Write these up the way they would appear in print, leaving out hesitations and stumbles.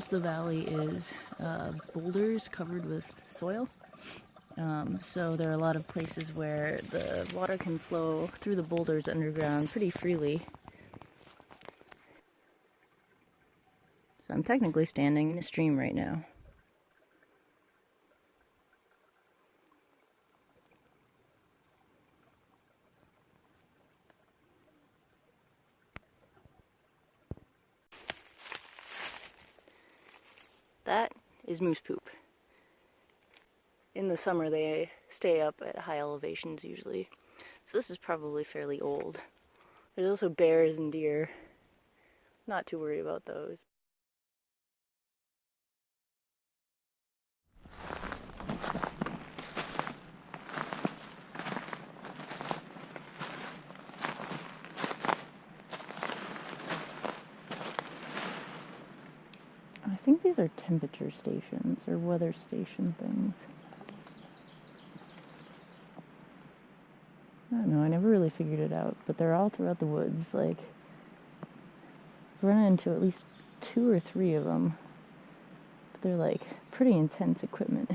most of the valley is boulders covered with soil. So there are a lot of places where the water can flow through the boulders underground pretty freely. So I'm technically standing in a stream right now. That is moose poop. In the summer they stay up at high elevations usually. So this is probably fairly old. There's also bears and deer. Not too worried about those. I think these are temperature stations or weather station things. I don't know, I never really figured it out, but they're all throughout the woods. Like, I've run into at least 2 or 3 of them, but they're like pretty intense equipment.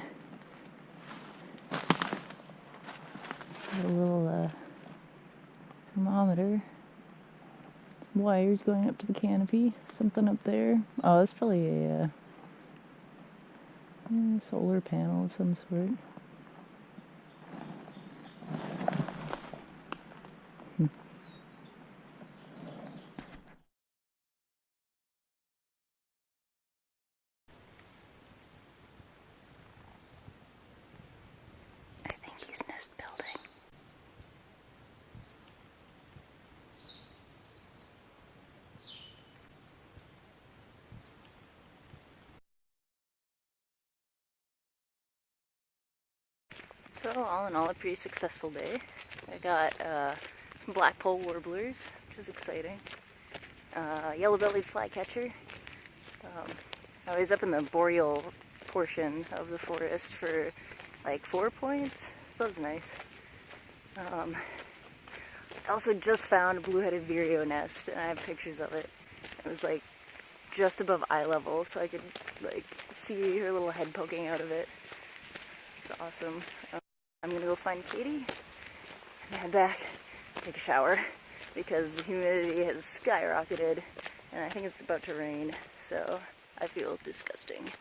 A little thermometer, wires going up to the canopy, something up there. Oh, that's probably a solar panel of some sort. I think he's nest building. So all in all, a pretty successful day. I got some blackpoll warblers, which is exciting. Yellow-bellied flycatcher. I was up in the boreal portion of the forest for like 4 points, so that was nice. I also just found a blue-headed vireo nest, and I have pictures of it. It was like just above eye level, so I could like see her little head poking out of it. It's awesome. I'm gonna go find Katie and head back, take a shower, because the humidity has skyrocketed and I think it's about to rain, so I feel disgusting.